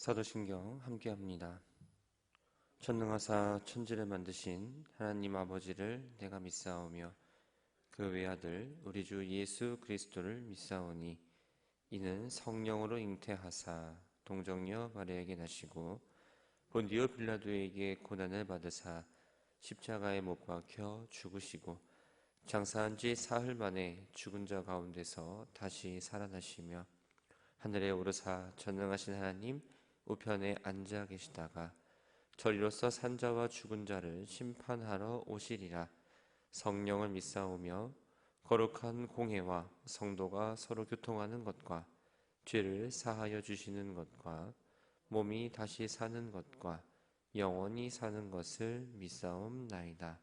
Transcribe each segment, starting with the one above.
사도신경 함께합니다. 전능하사 천지를 만드신 하나님 아버지를 내가 믿사오며 그 외아들 우리 주 예수 그리스도를 믿사오니 이는 성령으로 잉태하사 동정녀 마리아에게 나시고 본디오 빌라도에게 고난을 받으사 십자가에 못 박혀 죽으시고 장사한 지 사흘 만에 죽은 자 가운데서 다시 살아나시며 하늘에 오르사 전능하신 하나님 우편에 앉아 계시다가 저리로서 산자와 죽은 자를 심판하러 오시리라. 성령을 믿사오며 거룩한 공회와 성도가 서로 교통하는 것과 죄를 사하여 주시는 것과 몸이 다시 사는 것과 영원히 사는 것을 믿사옵나이다.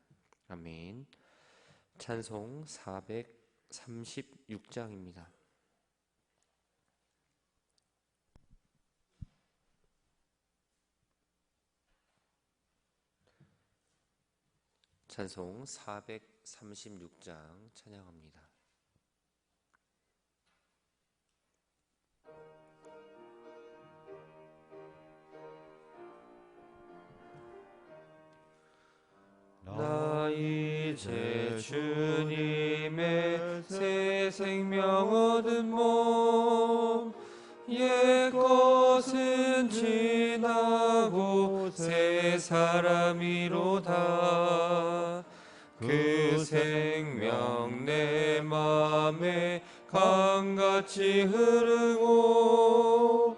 아멘. 찬송 436장입니다. 찬송 436장 찬양합니다. 나 이제 주님의 새 생명 얻은 몸 옛 것은 지나고 새 사람이로다. 그 생명 내 맘에 강같이 흐르고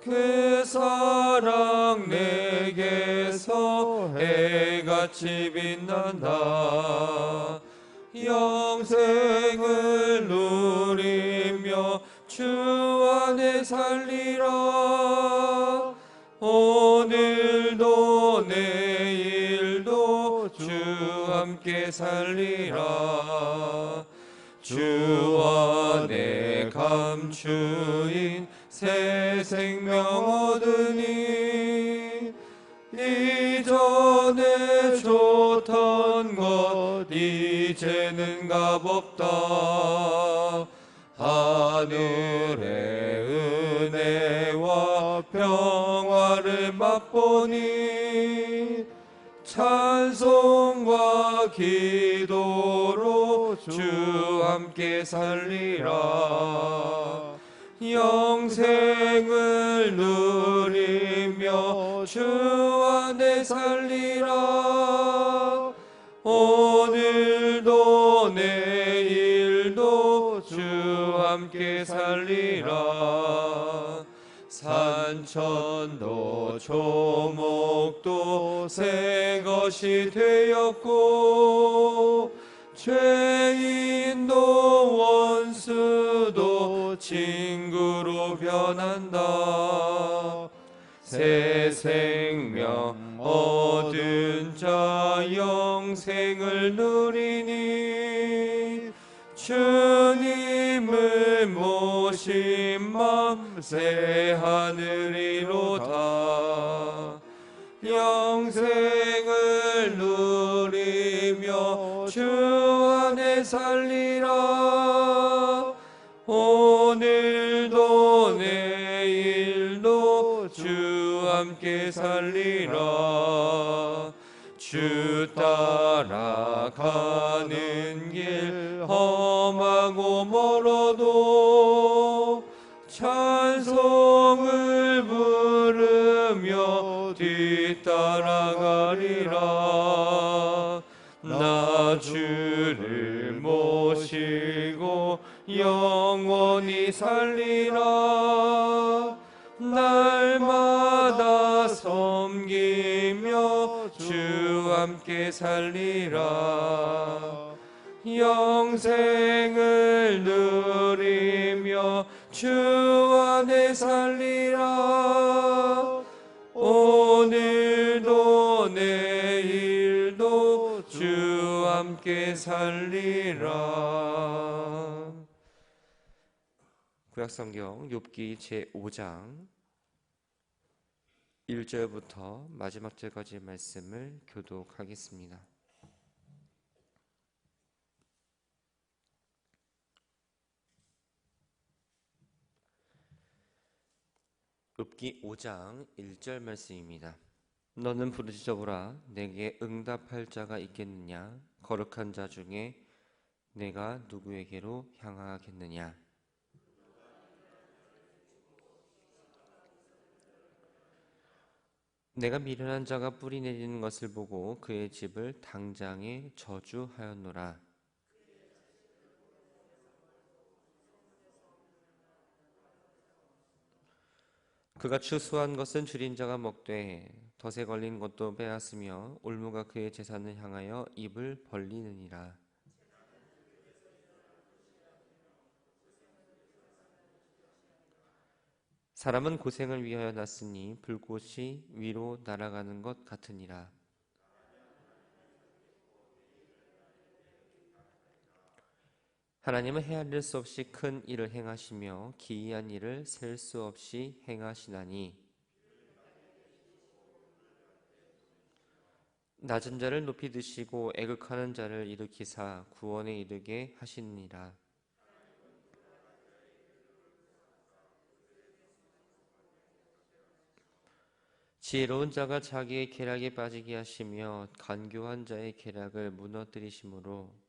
그 사랑 내게서 해같이 빛난다. 영생을 누리며 주 안에 살리라. 오늘도 내일도 주 함께 살리라. 주 안에 감추인 새 생명 얻으니 이전에 좋던 것 이제는 값없다. 하늘의 은혜와 평화를 맛보니 찬송과 기도로 주 함께 살리라. 영생을 누리며 주 안에 살리라. 오늘도 내일도 주 함께 살리라. 산천도 초목도 새 것이 되었고 죄인도 원수도 친구로 변한다. 새 생명 얻은 자 영생을 누리니 주님을 모신 맘 새 하늘이로다. 영생을 누리며 주 안에 살리라. 오늘도 내일도 주 함께 살리라. 주 따라가는 길 험하고 멀어도 찬송을 부르며 뒤따라가리라. 나 주를 모시고 영원히 살리라. 날마다 섬기며 주 함께 살리라. 영생을 누리며 주 안에 살리라. 오늘도 내일도 주 함께 살리라. 구약성경 욥기 제5장 1절부터 마지막 절까지 말씀을 교독하겠습니다. 욥기 5장 1절 말씀입니다. 너는 부르짖어보라. 내게 응답할 자가 있겠느냐? 거룩한 자 중에 내가 누구에게로 향하겠느냐? 내가 미련한 자가 뿌리 내리는 것을 보고 그의 집을 당장에 저주하였노라. 그가 추수한 것은 줄인 자가 먹되 덫에 걸린 것도 빼앗으며 올무가 그의 재산을 향하여 입을 벌리느니라. 사람은 고생을 위하여 났으니 불꽃이 위로 날아가는 것 같으니라. 하나님은 헤아릴 수 없이 큰 일을 행하시며 기이한 일을 셀 수 없이 행하시나니 낮은 자를 높이 드시고 애극하는 자를 일으키사 구원에 이르게 하시느니라. 지혜로운 자가 자기의 계략에 빠지게 하시며 간교한 자의 계략을 무너뜨리심으로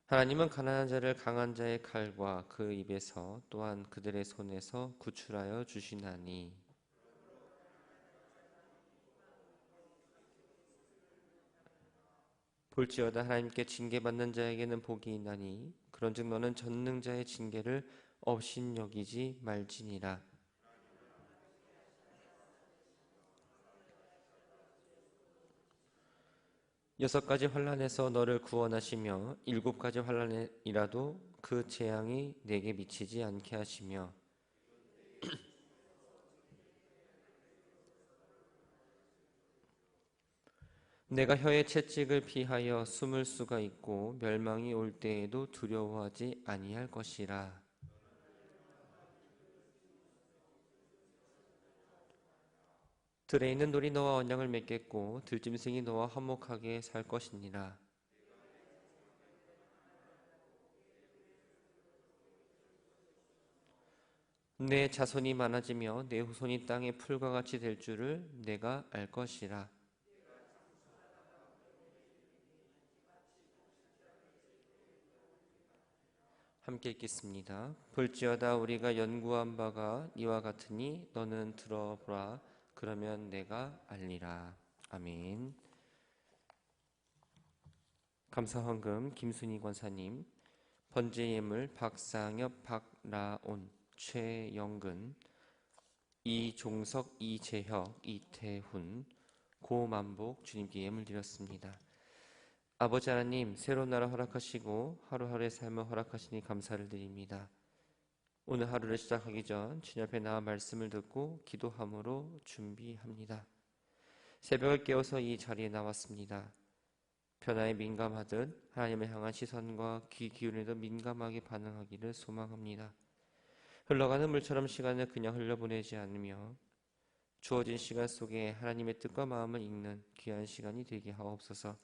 하나님은 가난한 자를 강한 자의 칼과 그 입에서 또한 그들의 손에서 구출하여 주시나니 볼지어다 하나님께 징계받는 자에게는 복이 있나니 그런즉 너는 전능자의 징계를 업신여기지 말지니라. 여섯 가지 환난에서 너를 구원하시며 일곱 가지 환난이라도 그 재앙이 내게 미치지 않게 하시며 내가 혀의 채찍을 피하여 숨을 수가 있고 멸망이 올 때에도 두려워하지 아니할 것이라. 들에 있는 돌이 너와 언약을 맺겠고 들짐승이 너와 화목하게 살 것이니라. 내 자손이 많아지며 내 후손이 땅의 풀과 같이 될 줄을 내가 알 것이라. 함께 읽겠습니다. 볼지어다 우리가 연구한 바가 이와 같으니 너는 들어보라. 그러면 내가 알리라. 아멘. 감사헌금 김순희 권사님, 번제예물 박상엽, 박라온, 최영근, 이종석, 이재혁, 이태훈, 고만복 주님께 예물 드렸습니다. 아버지 하나님, 새로운 나라 허락하시고 하루하루의 삶을 허락하시니 감사를 드립니다. 오늘 하루를 시작하기 전 주님 앞에 나와 말씀을 듣고 기도함으로 준비합니다. 새벽을 깨워서 이 자리에 나왔습니다. 변화에 민감하듯 하나님을 향한 시선과 귀 기울이도 민감하게 반응하기를 소망합니다. 흘러가는 물처럼 시간을 그냥 흘려보내지 않으며 주어진 시간 속에 하나님의 뜻과 마음을 읽는 귀한 시간이 되게 하옵소서.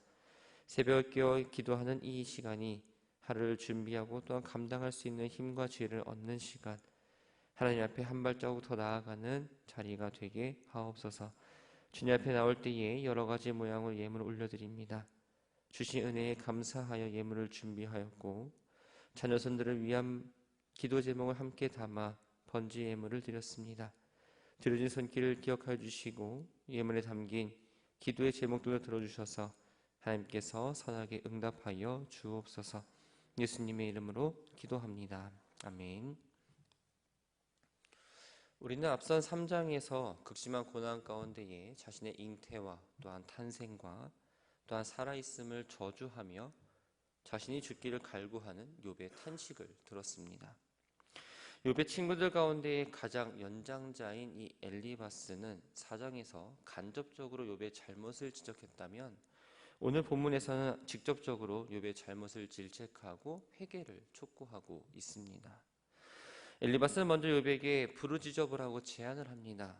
새벽을 깨어 기도하는 이 시간이 하루를 준비하고 또한 감당할 수 있는 힘과 지혜를 얻는 시간, 하나님 앞에 한 발자국 더 나아가는 자리가 되게 하옵소서. 주님 앞에 나올 때에 여러 가지 모양으로 예물을 올려드립니다. 주신 은혜에 감사하여 예물을 준비하였고 자녀손들을 위한 기도 제목을 함께 담아 번지 예물을 드렸습니다. 드려진 손길을 기억하여 주시고 예물에 담긴 기도의 제목들을 들어주셔서 하나님께서 선하게 응답하여 주옵소서. 예수님의 이름으로 기도합니다. 아멘. 우리는 앞선 3장에서 극심한 고난 가운데에 자신의 잉태와 또한 탄생과 또한 살아있음을 저주하며 자신이 죽기를 갈구하는 욥의 탄식을 들었습니다. 욥의 친구들 가운데 가장 연장자인 이 엘리바스는 4장에서 간접적으로 욥의 잘못을 지적했다면 오늘 본문에서는 직접적으로 욥의 잘못을 질책하고 회개를 촉구하고 있습니다. 엘리바스는 먼저 욥에게 부르짖어보라고 제안을 합니다.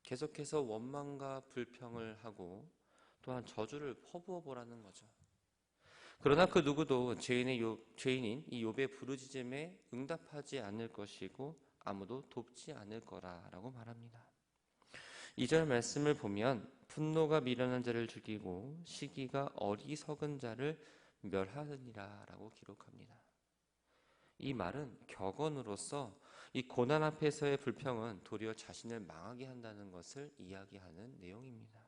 계속해서 원망과 불평을 하고 또한 저주를 퍼부어 보라는 거죠. 그러나 그 누구도 죄인인 이 욥의 부르짖음에 응답하지 않을 것이고 아무도 돕지 않을 거라라고 말합니다. 2절 말씀을 보면 분노가 미련한 자를 죽이고 시기가 어리석은 자를 멸하느니라라고 기록합니다. 이 말은 격언으로서 이 고난 앞에서의 불평은 도리어 자신을 망하게 한다는 것을 이야기하는 내용입니다.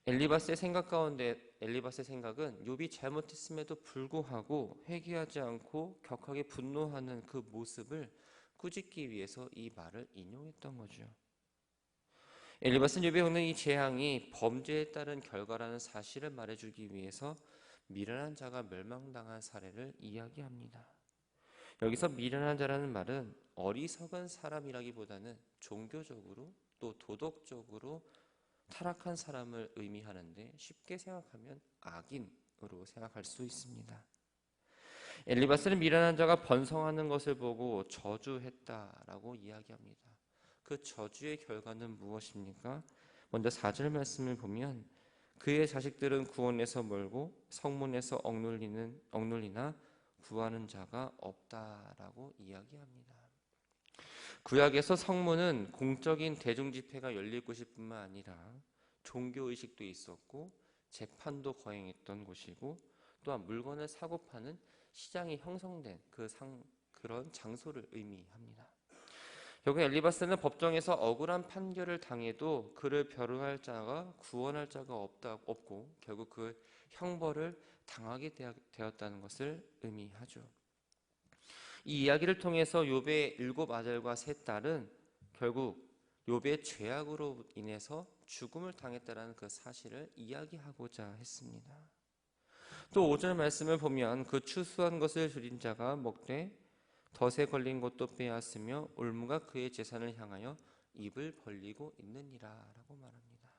엘리바스의 생각은 욥이 잘못했음에도 불구하고 회개하지 않고 격하게 분노하는 그 모습을 꾸짖기 위해서 이 말을 인용했던 거죠. 엘리바스는 욥이 겪는 이 재앙이 범죄에 따른 결과라는 사실을 말해주기 위해서 미련한 자가 멸망당한 사례를 이야기합니다. 여기서 미련한 자라는 말은 어리석은 사람이라기보다는 종교적으로 또 도덕적으로 타락한 사람을 의미하는데 쉽게 생각하면 악인으로 생각할 수 있습니다. 엘리바스는 미련한 자가 번성하는 것을 보고 저주했다라고 이야기합니다. 그 저주의 결과는 무엇입니까? 먼저 4절 말씀을 보면 그의 자식들은 구원에서 멀고 성문에서 억눌리나 구하는 자가 없다라고 이야기합니다. 구약에서 성문은 공적인 대중집회가 열릴 곳일 뿐만 아니라 종교의식도 있었고 재판도 거행했던 곳이고 또한 물건을 사고 파는 시장이 형성된 그런 장소를 의미합니다. 결국 엘리바스는 법정에서 억울한 판결을 당해도 그를 변호할 자가 구원할 자가 없고 결국 그 형벌을 당하게 되었다는 것을 의미하죠. 이 이야기를 통해서 욥의 7 아들과 3 딸은 결국 욥의 죄악으로 인해서 죽음을 당했다는 그 사실을 이야기하고자 했습니다. 또 5절 말씀을 보면 그 추수한 것을 줄인 자가 먹되 덫에 걸린 것도 빼앗으며 올무가 그의 재산을 향하여 입을 벌리고 있느니라 라고 말합니다.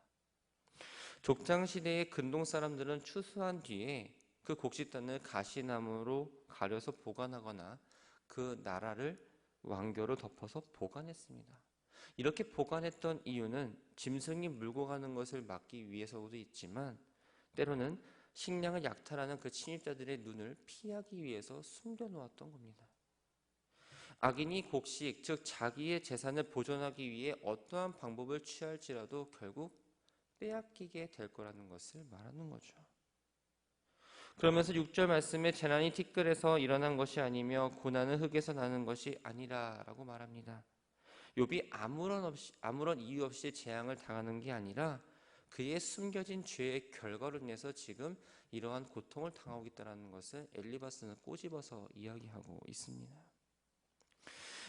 족장시대의 근동 사람들은 추수한 뒤에 그 곡식단을 가시나무로 가려서 보관하거나 그 나라를 왕겨로 덮어서 보관했습니다. 이렇게 보관했던 이유는 짐승이 물고 가는 것을 막기 위해서도 있지만 때로는 식량을 약탈하는 그 침입자들의 눈을 피하기 위해서 숨겨놓았던 겁니다. 악인이 곡식, 즉 자기의 재산을 보존하기 위해 어떠한 방법을 취할지라도 결국 빼앗기게 될 거라는 것을 말하는 거죠. 그러면서 6절 말씀에 재난이 티끌에서 일어난 것이 아니며 고난은 흙에서 나는 것이 아니라라고 말합니다. 욥이 아무런 이유 없이 재앙을 당하는 게 아니라 그의 숨겨진 죄의 결과로 인해서 지금 이러한 고통을 당하고 있다는 것을 엘리바스는 꼬집어서 이야기하고 있습니다.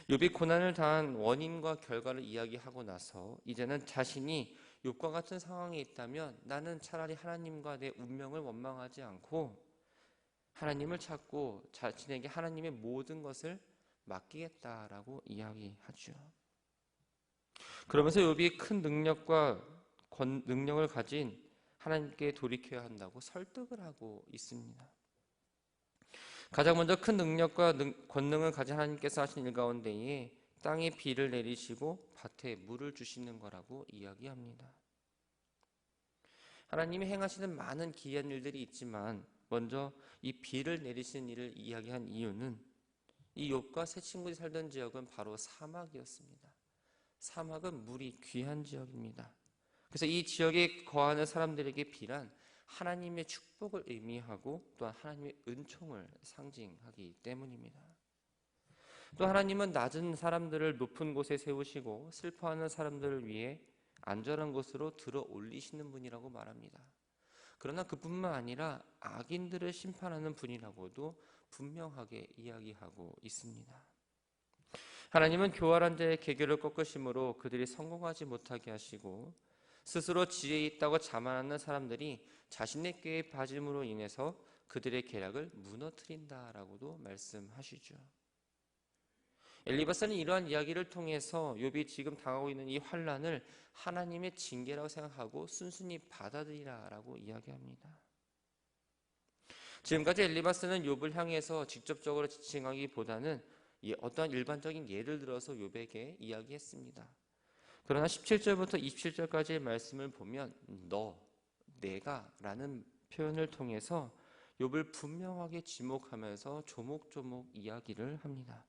욥이 고난을 당한 원인과 결과를 이야기하고 나서 이제는 자신이 욥과 같은 상황에 있다면 나는 차라리 하나님과 내 운명을 원망하지 않고 하나님을 찾고 자신에게 하나님의 모든 것을 맡기겠다라고 이야기하죠. 그러면서 욥이 큰 능력을 가진 하나님께 돌이켜야 한다고 설득을 하고 있습니다. 가장 먼저 큰 능력과 권능을 가진 하나님께서 하신 일 가운데에 땅에 비를 내리시고 밭에 물을 주시는 거라고 이야기합니다. 하나님이 행하시는 많은 기이한 일들이 있지만 먼저 이 비를 내리시는 일을 이야기한 이유는 이 욥과 세 친구들이 살던 지역은 바로 사막이었습니다. 사막은 물이 귀한 지역입니다. 그래서 이 지역에 거하는 사람들에게 비란 하나님의 축복을 의미하고 또한 하나님의 은총을 상징하기 때문입니다. 또 하나님은 낮은 사람들을 높은 곳에 세우시고 슬퍼하는 사람들을 위해 안전한 곳으로 들어 올리시는 분이라고 말합니다. 그러나 그뿐만 아니라 악인들을 심판하는 분이라고도 분명하게 이야기하고 있습니다. 하나님은 교활한 자의 계교를 꺾으심으로 그들이 성공하지 못하게 하시고 스스로 지혜 있다고 자만하는 사람들이 자신의 꾀에 빠짐으로 인해서 그들의 계략을 무너뜨린다라고도 말씀하시죠. 엘리바스는 이러한 이야기를 통해서 욥이 지금 당하고 있는 이 환난을 하나님의 징계라고 생각하고 순순히 받아들이라라고 이야기합니다. 지금까지 엘리바스는 욥을 향해서 직접적으로 지칭하기보다는 어떠한 일반적인 예를 들어서 욥에게 이야기했습니다. 그러나 17절부터 27절까지의 말씀을 보면 내가 라는 표현을 통해서 욥을 분명하게 지목하면서 조목조목 이야기를 합니다.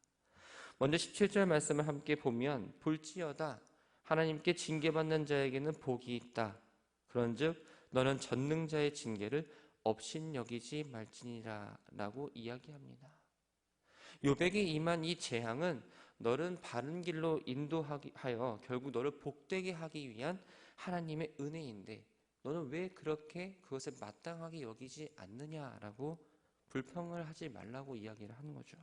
먼저 17절 말씀을 함께 보면 볼지어다 하나님께 징계받는 자에게는 복이 있다. 그런즉 너는 전능자의 징계를 업신여기지 말지니라 라고 이야기합니다. 욥에게 임한 이 재앙은 너를 바른 길로 인도하여 결국 너를 복되게 하기 위한 하나님의 은혜인데 너는 왜 그렇게 그것을 마땅하게 여기지 않느냐라고 불평을 하지 말라고 이야기를 하는 거죠.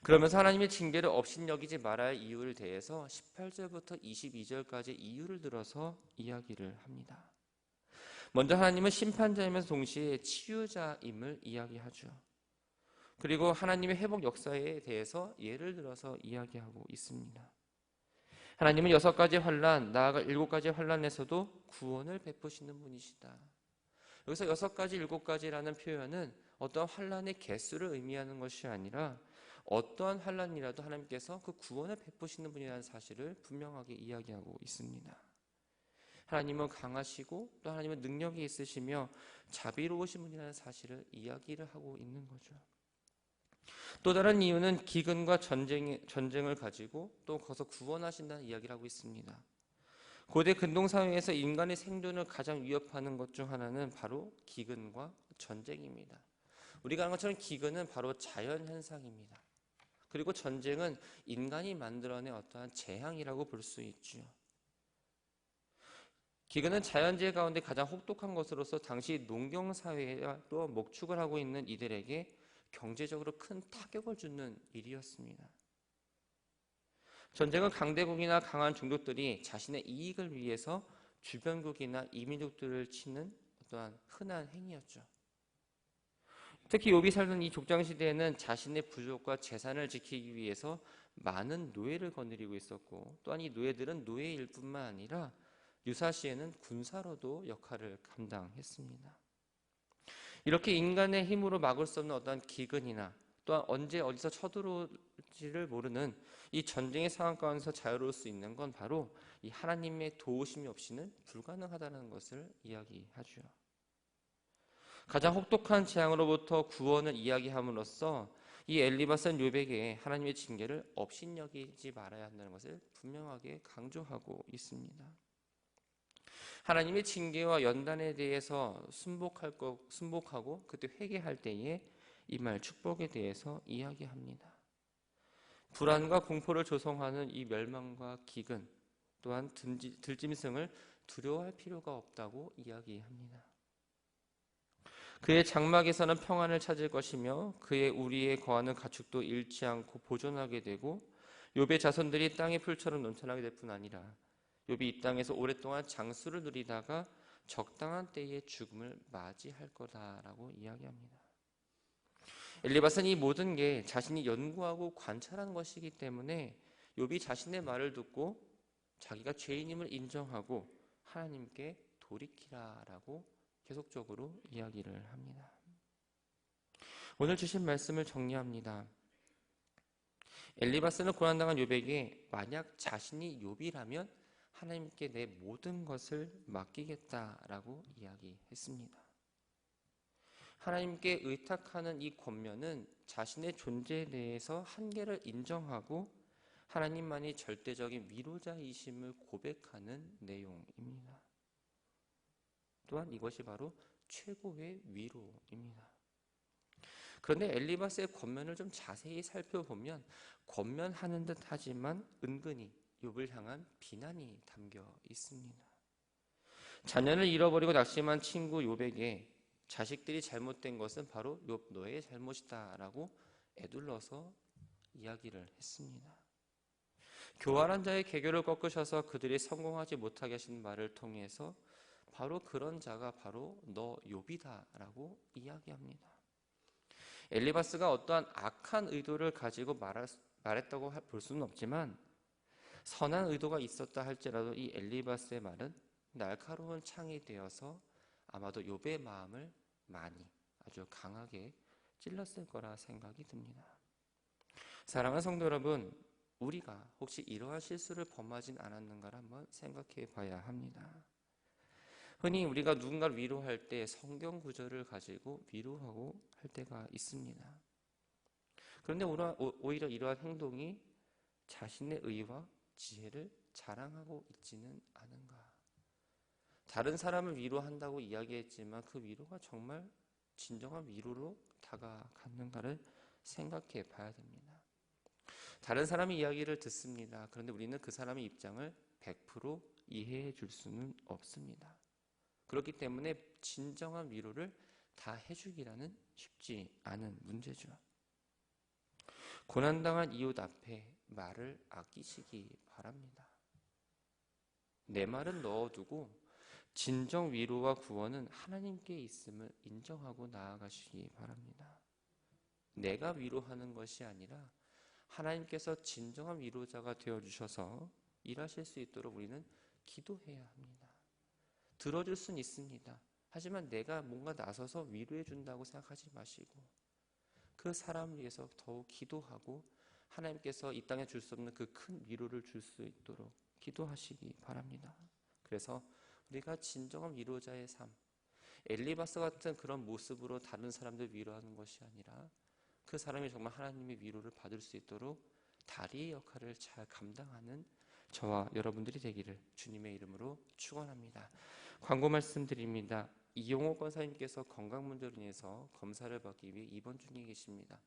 그러면서 하나님의 징계를 업신여기지 말아야 할 이유를 대해서 18절부터 22절까지 이유를 들어서 이야기를 합니다. 먼저 하나님은 심판자이면서 동시에 치유자임을 이야기하죠. 그리고 하나님의 회복 역사에 대해서 예를 들어서 이야기하고 있습니다. 하나님은 6가지 환난, 나아가 7가지 환난에서도 구원을 베푸시는 분이시다. 여기서 6가지, 7가지라는 표현은 어떠한 환난의 개수를 의미하는 것이 아니라 어떠한 환난이라도 하나님께서 그 구원을 베푸시는 분이라는 사실을 분명하게 이야기하고 있습니다. 하나님은 강하시고 또 하나님은 능력이 있으시며 자비로우신 분이라는 사실을 이야기를 하고 있는 거죠. 또 다른 이유는 기근과 전쟁을 가지고 또 거기서 구원하신다는 이야기를 하고 있습니다. 고대 근동사회에서 인간의 생존을 가장 위협하는 것 중 하나는 바로 기근과 전쟁입니다. 우리가 아는 것처럼 기근은 바로 자연현상입니다. 그리고 전쟁은 인간이 만들어낸 어떠한 재앙이라고 볼 수 있죠. 기근은 자연재해 가운데 가장 혹독한 것으로서 당시 농경사회와 또 목축을 하고 있는 이들에게 경제적으로 큰 타격을 주는 일이었습니다. 전쟁은 강대국이나 강한 종족들이 자신의 이익을 위해서 주변국이나 이민족들을 치는 어떠한 흔한 행위였죠. 특히 욥이 살던 이 족장시대에는 자신의 부족과 재산을 지키기 위해서 많은 노예를 거느리고 있었고 또한 이 노예들은 노예일 뿐만 아니라 유사시에는 군사로도 역할을 감당했습니다. 이렇게 인간의 힘으로 막을 수 없는 어떠한 기근이나 또한 언제 어디서 쳐들어올지를 모르는 이 전쟁의 상황 가운데서 자유로울 수 있는 건 바로 이 하나님의 도우심이 없이는 불가능하다는 것을 이야기하죠. 가장 혹독한 재앙으로부터 구원을 이야기함으로써 이 엘리바스는 욥에게 하나님의 징계를 업신여기지 말아야 한다는 것을 분명하게 강조하고 있습니다. 하나님의 징계와 연단에 대해서 순복하고 그때 회개할 때에 임할 축복에 대해서 이야기합니다. 불안과 공포를 조성하는 이 멸망과 기근 또한 들짐승을 두려워할 필요가 없다고 이야기합니다. 그의 장막에서는 평안을 찾을 것이며 그의 우리에 거하는 가축도 잃지 않고 보존하게 되고 욥의 자손들이 땅의 풀처럼 넘쳐나게 될 뿐 아니라 욥이 이 땅에서 오랫동안 장수를 누리다가 적당한 때에 죽음을 맞이할 거다라고 이야기합니다. 엘리바스는 이 모든 게 자신이 연구하고 관찰한 것이기 때문에 욥이 자신의 말을 듣고 자기가 죄인임을 인정하고 하나님께 돌이키라라고 계속적으로 이야기를 합니다. 오늘 주신 말씀을 정리합니다. 엘리바스는 고난당한 욥에게 만약 자신이 욥이라면 하나님께 내 모든 것을 맡기겠다라고 이야기했습니다. 하나님께 의탁하는 이 권면은 자신의 존재에 대해서 한계를 인정하고 하나님만이 절대적인 위로자이심을 고백하는 내용입니다. 또한 이것이 바로 최고의 위로입니다. 그런데 엘리바스의 권면을 좀 자세히 살펴보면 권면하는 듯 하지만 은근히 욥을 향한 비난이 담겨 있습니다. 자녀를 잃어버리고 낙심한 친구 욥에게 자식들이 잘못된 것은 바로 욥 너의 잘못이다라고 애둘러서 이야기를 했습니다. 교활한 자의 계교를 꺾으셔서 그들이 성공하지 못하게 하신 말을 통해서 바로 그런 자가 바로 너 욥이다라고 이야기합니다. 엘리바스가 어떠한 악한 의도를 가지고 말했다고 볼 수는 없지만 선한 의도가 있었다 할지라도 이 엘리바스의 말은 날카로운 창이 되어서 아마도 욥의 마음을 많이 아주 강하게 찔렀을 거라 생각이 듭니다. 사랑하는 성도 여러분, 우리가 혹시 이러한 실수를 범하진 않았는가를 한번 생각해 봐야 합니다. 흔히 우리가 누군가를 위로할 때 성경 구절을 가지고 위로하고 할 때가 있습니다. 그런데 오히려 이러한 행동이 자신의 의와 지혜를 자랑하고 있지는 않은가? 다른 사람을 위로한다고 이야기했지만 그 위로가 정말 진정한 위로로 다가갔는가를 생각해 봐야 됩니다. 다른 사람의 이야기를 듣습니다. 그런데 우리는 그 사람의 입장을 100% 이해해 줄 수는 없습니다. 그렇기 때문에 진정한 위로를 다 해주기라는 쉽지 않은 문제죠. 고난당한 이웃 앞에 말을 아끼시기 바랍니다. 내 말은 넣어두고 진정 위로와 구원은 하나님께 있음을 인정하고 나아가시기 바랍니다. 내가 위로하는 것이 아니라 하나님께서 진정한 위로자가 되어주셔서 일하실 수 있도록 우리는 기도해야 합니다. 들어줄 수는 있습니다. 하지만 내가 뭔가 나서서 위로해 준다고 생각하지 마시고 그 사람을 위해서 더욱 기도하고 하나님께서 이 땅에 줄 수 없는 그 큰 위로를 줄 수 있도록 기도하시기 바랍니다. 그래서 우리가 진정한 위로자의 삶, 엘리바스 같은 그런 모습으로 다른 사람들 위로하는 것이 아니라 그 사람이 정말 하나님의 위로를 받을 수 있도록 다리의 역할을 잘 감당하는 저와 여러분들이 되기를 주님의 이름으로 축원합니다. 광고 말씀드립니다. 이용호 권사님께서 건강 문제로 인해서 검사를 받기 위해 입원 중에 계십니다.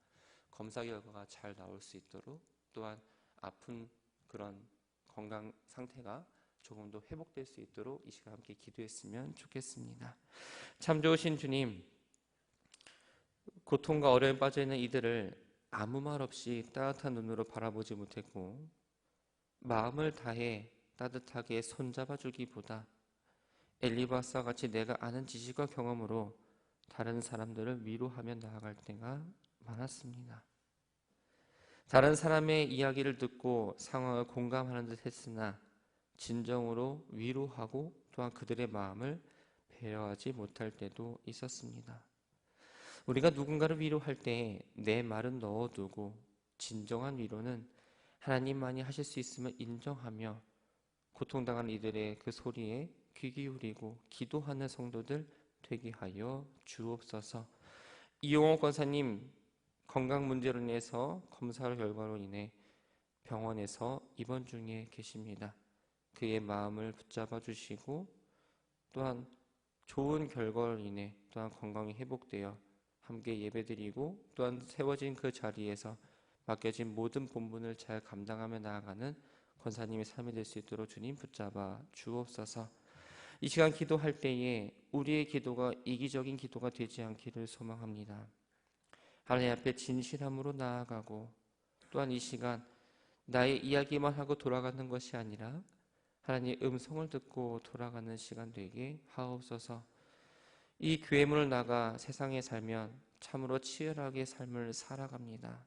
검사 결과가 잘 나올 수 있도록 또한 아픈 그런 건강 상태가 조금 더 회복될 수 있도록 이 시간 함께 기도했으면 좋겠습니다. 참 좋으신 주님, 고통과 어려움에 빠져있는 이들을 아무 말 없이 따뜻한 눈으로 바라보지 못했고 마음을 다해 따뜻하게 손잡아 주기보다 엘리바스와 같이 내가 아는 지식과 경험으로 다른 사람들을 위로하며 나아갈 때가 많았습니다. 다른 사람의 이야기를 듣고 상황을 공감하는 듯 했으나 진정으로 위로하고 또한 그들의 마음을 배려하지 못할 때도 있었습니다. 우리가 누군가를 위로할 때 내 말은 넣어두고 진정한 위로는 하나님만이 하실 수 있음을 인정하며 고통당하는 이들의 그 소리에 귀 기울이고 기도하는 성도들 되게 하여 주옵소서. 이용호 권사님 건강 문제로 인해서 검사 결과로 인해 병원에서 입원 중에 계십니다. 그의 마음을 붙잡아 주시고 또한 좋은 결과로 인해 또한 건강이 회복되어 함께 예배드리고 또한 세워진 그 자리에서 맡겨진 모든 본분을 잘 감당하며 나아가는 권사님의 삶이 될 수 있도록 주님 붙잡아 주옵소서. 이 시간 기도할 때에 우리의 기도가 이기적인 기도가 되지 않기를 소망합니다. 하나님 앞에 진실함으로 나아가고 또한 이 시간 나의 이야기만 하고 돌아가는 것이 아니라 하나님의 음성을 듣고 돌아가는 시간 되게 하옵소서. 이 교회 문을 나가 세상에 살면 참으로 치열하게 삶을 살아갑니다.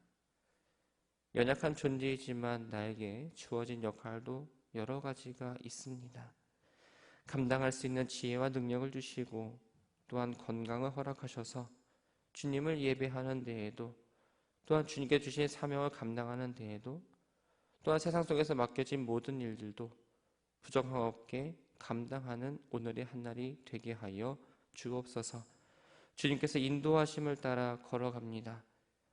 연약한 존재이지만 나에게 주어진 역할도 여러 가지가 있습니다. 감당할 수 있는 지혜와 능력을 주시고 또한 건강을 허락하셔서 주님을 예배하는 데에도 또한 주님께 주신 사명을 감당하는 데에도 또한 세상 속에서 맡겨진 모든 일들도 부정함 없게 감당하는 오늘의 한날이 되게 하여 주옵소서. 주님께서 인도하심을 따라 걸어갑니다.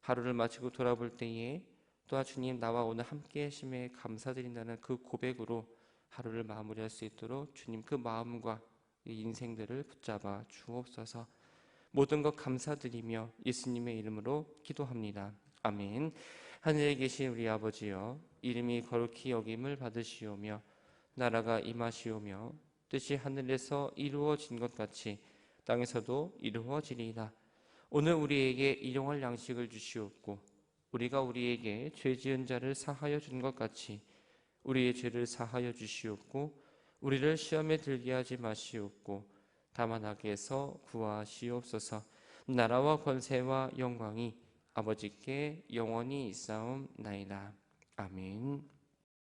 하루를 마치고 돌아볼 때에 또한 주님 나와 오늘 함께 하심에 감사드린다는 그 고백으로 하루를 마무리할 수 있도록 주님 그 마음과 이 인생들을 붙잡아 주옵소서. 모든 것 감사드리며 예수님의 이름으로 기도합니다. 아멘. 하늘에 계신 우리 아버지여, 이름이 거룩히 여김을 받으시오며 나라가 임하시오며 뜻이 하늘에서 이루어진 것 같이 땅에서도 이루어지리이다. 오늘 우리에게 일용할 양식을 주시옵고 우리가 우리에게 죄 지은 자를 사하여 준 것 같이 우리의 죄를 사하여 주시옵고 우리를 시험에 들게 하지 마시옵고 다만 악에서 구하시옵소서. 나라와 권세와 영광이 아버지께 영원히 있사옵나이다. 아멘.